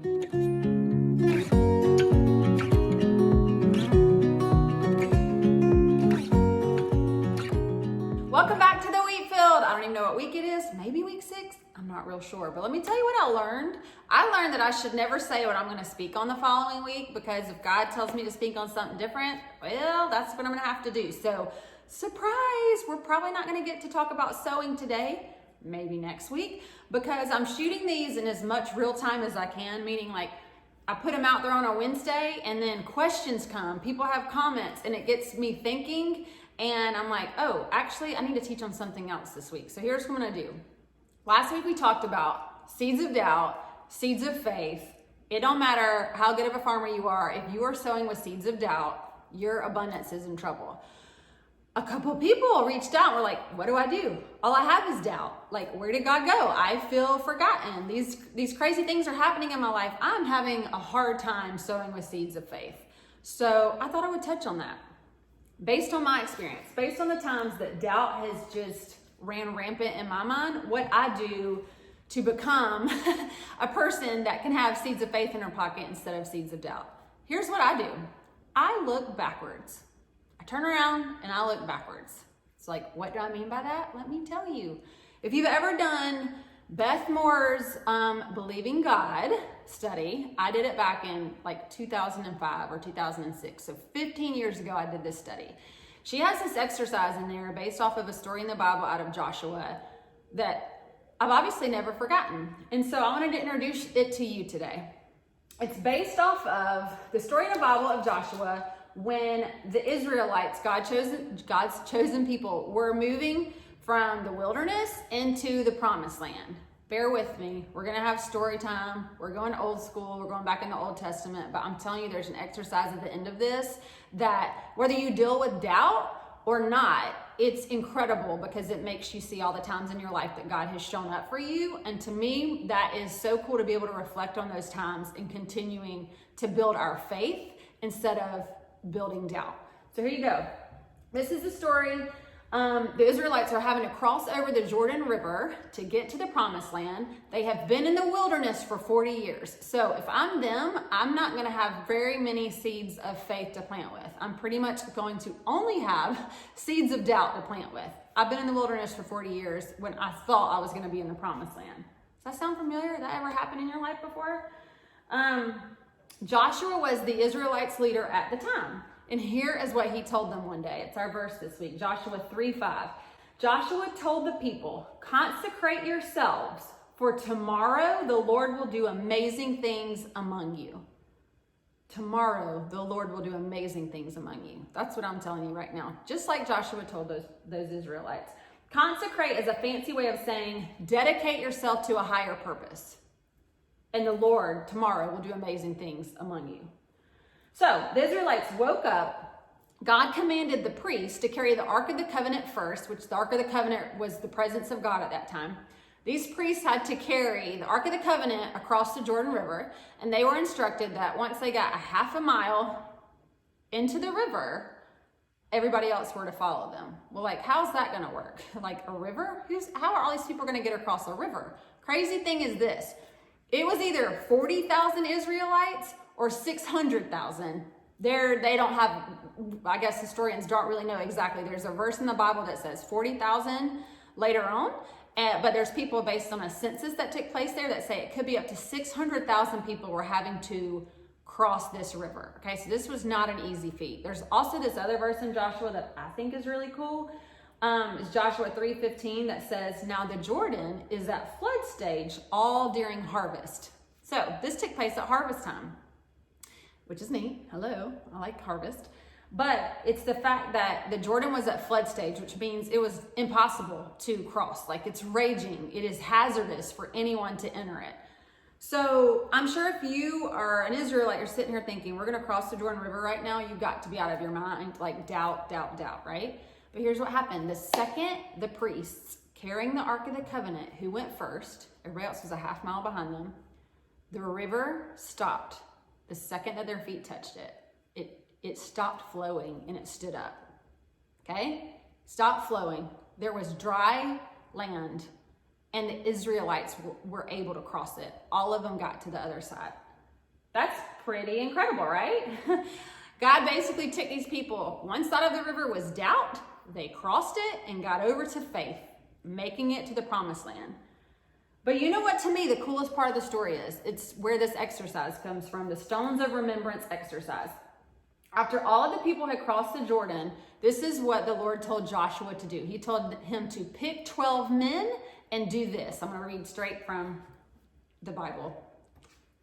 Welcome back to the Wheatfield. I don't even know what week it is. Maybe week 6. I'm not real sure. But let me tell you what I learned. I learned that I should never say what I'm going to speak on the following week, because if God tells me to speak on something different, well, that's what I'm going to have to do. So, surprise, we're probably not going to get to talk about sewing today. Maybe next week, because I'm shooting these in as much real time as I can, meaning like I put them out there on a Wednesday and then questions come, people have comments, and it gets me thinking, and I'm like, oh, actually I need to teach on something else this week. So here's what I'm gonna do. Last week we talked about seeds of doubt, seeds of faith. It don't matter how good of a farmer you are, if you are sowing with seeds of doubt, your abundance is in trouble. A couple people reached out and were like, what do I do? All I have is doubt. Like, where did God go? I feel forgotten. These crazy things are happening in my life. I'm having a hard time sowing with seeds of faith. So I thought I would touch on that. Based on my experience, based on the times that doubt has just ran rampant in my mind, what I do to become a person that can have seeds of faith in her pocket instead of seeds of doubt. Here's what I do. I look backwards. I turn around and I look backwards. It's like, what do I mean by that? Let me tell you. If you've ever done Beth Moore's Believing God study, I did it back in like 2005 or 2006. So 15 years ago, I did this study. She has this exercise in there based off of a story in the Bible out of Joshua that I've obviously never forgotten. And so I wanted to introduce it to you today. It's based off of the story in the Bible of Joshua when the Israelites, God's chosen people, were moving from the wilderness into the promised land. Bear with me. We're going to have story time. We're going old school. We're going back in the Old Testament. But I'm telling you, there's an exercise at the end of this that whether you deal with doubt or not, it's incredible because it makes you see all the times in your life that God has shown up for you. And to me, that is so cool to be able to reflect on those times and continuing to build our faith instead of building doubt. So here you go. This is the story. The Israelites are having to cross over the Jordan River to get to the promised land. They have been in the wilderness for 40 years. So if I'm them, I'm not going to have very many seeds of faith to plant with. I'm pretty much going to only have seeds of doubt to plant with. I've been in the wilderness for 40 years when I thought I was going to be in the promised land. Does that sound familiar? Did that ever happen in your life before? Joshua was the Israelites' leader at the time. And here is what he told them one day. It's our verse this week, Joshua 3:5. Joshua told the people, consecrate yourselves, for tomorrow the Lord will do amazing things among you. Tomorrow the Lord will do amazing things among you. That's what I'm telling you right now. Just like Joshua told those Israelites. Consecrate is a fancy way of saying dedicate yourself to a higher purpose. And the Lord tomorrow will do amazing things among you. So the Israelites woke up. God commanded the priests to carry the Ark of the Covenant first, which the Ark of the Covenant was the presence of God at that time. These priests had to carry the Ark of the Covenant across the Jordan River, and they were instructed that once they got a half a mile into the river, everybody else were to follow them. Well, like, how's that going to work? Like a river? How are all these people going to get across a river? Crazy thing is this. It was either 40,000 Israelites or 600,000. They don't have, I guess historians don't really know exactly. There's a verse in the Bible that says 40,000 later on, but there's people based on a census that took place there that say it could be up to 600,000 people were having to cross this river. Okay, so this was not an easy feat. There's also this other verse in Joshua that I think is really cool. It's Joshua 3:15 that says, now the Jordan is at flood stage all during harvest. So this took place at harvest time, which is neat. Hello, I like harvest. But it's the fact that the Jordan was at flood stage, which means it was impossible to cross. Like, it's raging. It is hazardous for anyone to enter it. So I'm sure if you are an Israelite, you're sitting here thinking, we're going to cross the Jordan River right now. You've got to be out of your mind, like doubt, right? But here's what happened. The second the priests carrying the Ark of the Covenant, who went first, everybody else was a half mile behind them, the river stopped. The second that their feet touched it, it stopped flowing and it stood up. Okay? Stopped flowing. There was dry land and the Israelites were able to cross it. All of them got to the other side. That's pretty incredible, right? God basically took these people. One side of the river was doubt. They crossed it and got over to faith, making it to the promised land. But you know what, to me, the coolest part of the story is? It's where this exercise comes from, the stones of remembrance exercise. After all of the people had crossed the Jordan, this is what the Lord told Joshua to do. He told him to pick 12 men and do this. I'm going to read straight from the Bible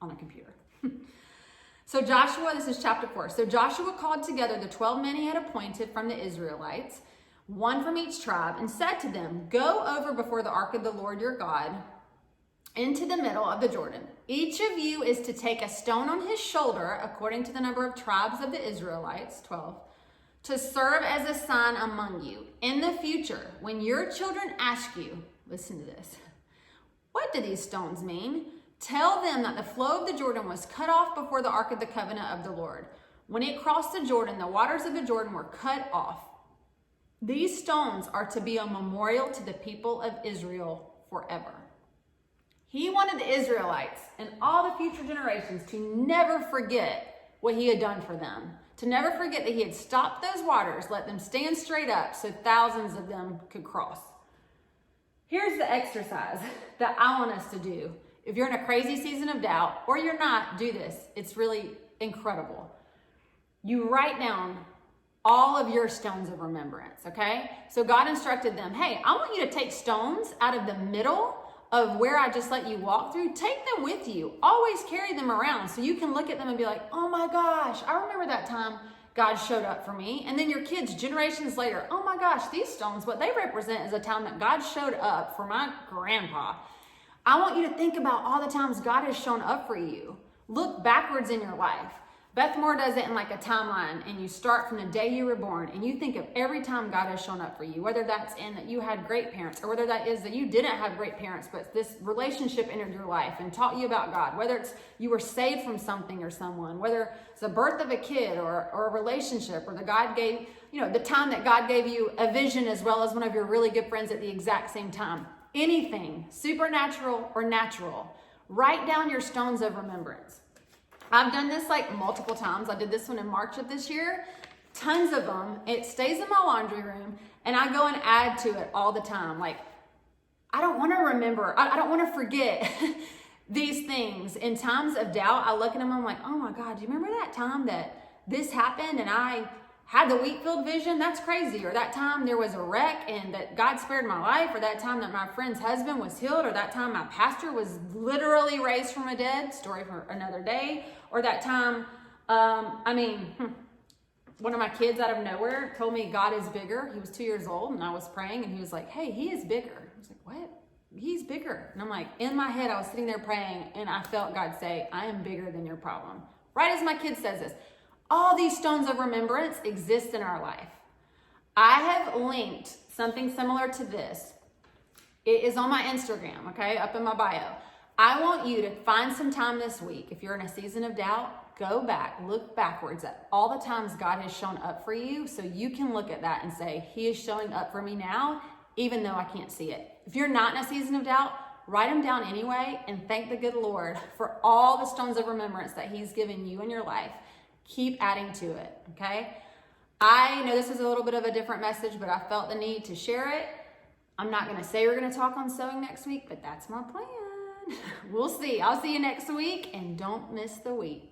on a computer. So Joshua, this is chapter 4. So Joshua called together the 12 men he had appointed from the Israelites, one from each tribe, and said to them, "Go over before the ark of the Lord your God into the middle of the Jordan. Each of you is to take a stone on his shoulder, according to the number of tribes of the Israelites, 12, to serve as a sign among you. In the future, when your children ask you," listen to this, "what do these stones mean? Tell them that the flow of the Jordan was cut off before the ark of the covenant of the Lord. When it crossed the Jordan, the waters of the Jordan were cut off. These stones are to be a memorial to the people of Israel forever." He wanted the Israelites and all the future generations to never forget what he had done for them, to never forget that he had stopped those waters, let them stand straight up so thousands of them could cross. Here's the exercise that I want us to do. If you're in a crazy season of doubt, or you're not, do this. It's really incredible. You write down all of your stones of remembrance, okay? So God instructed them, hey, I want you to take stones out of the middle of where I just let you walk through. Take them with you. Always carry them around so you can look at them and be like, oh my gosh, I remember that time God showed up for me. And then your kids, generations later, oh my gosh, these stones, what they represent is a time that God showed up for my grandpa. I want you to think about all the times God has shown up for you. Look backwards in your life. Beth Moore does it in like a timeline, and you start from the day you were born, and you think of every time God has shown up for you, whether that's in that you had great parents, or whether that is that you didn't have great parents, but this relationship entered your life and taught you about God, whether it's you were saved from something or someone, whether it's the birth of a kid or a relationship, or the time that God gave you a vision as well as one of your really good friends at the exact same time. Anything, supernatural or natural, write down your stones of remembrance. I've done this like multiple times. I did this one in March of this year. Tons of them. It stays in my laundry room, and I go and add to it all the time. Like, I don't want to remember. I don't want to forget these things. In times of doubt, I look at them and I'm like, oh my God, do you remember that time that this happened and I had the Wheatfield vision? That's crazy. Or that time there was a wreck and that God spared my life, or that time that my friend's husband was healed, or that time my pastor was literally raised from the dead, story for another day, or that time, one of my kids out of nowhere told me God is bigger. He was 2 years old and I was praying and he was like, hey, he is bigger. I was like, what? He's bigger. And I'm like, in my head, I was sitting there praying and I felt God say, I am bigger than your problem. Right as my kid says this. All these stones of remembrance exist in our life. I have linked something similar to this. It is on my Instagram, okay, up in my bio. I want you to find some time this week. If you're in a season of doubt, go back, look backwards at all the times God has shown up for you so you can look at that and say, he is showing up for me now, even though I can't see it. If you're not in a season of doubt, write them down anyway and thank the good Lord for all the stones of remembrance that he's given you in your life. Keep adding to it, okay? I know this is a little bit of a different message, but I felt the need to share it. I'm not going to say we're going to talk on sewing next week, but that's my plan. We'll see. I'll see you next week, and don't miss the week.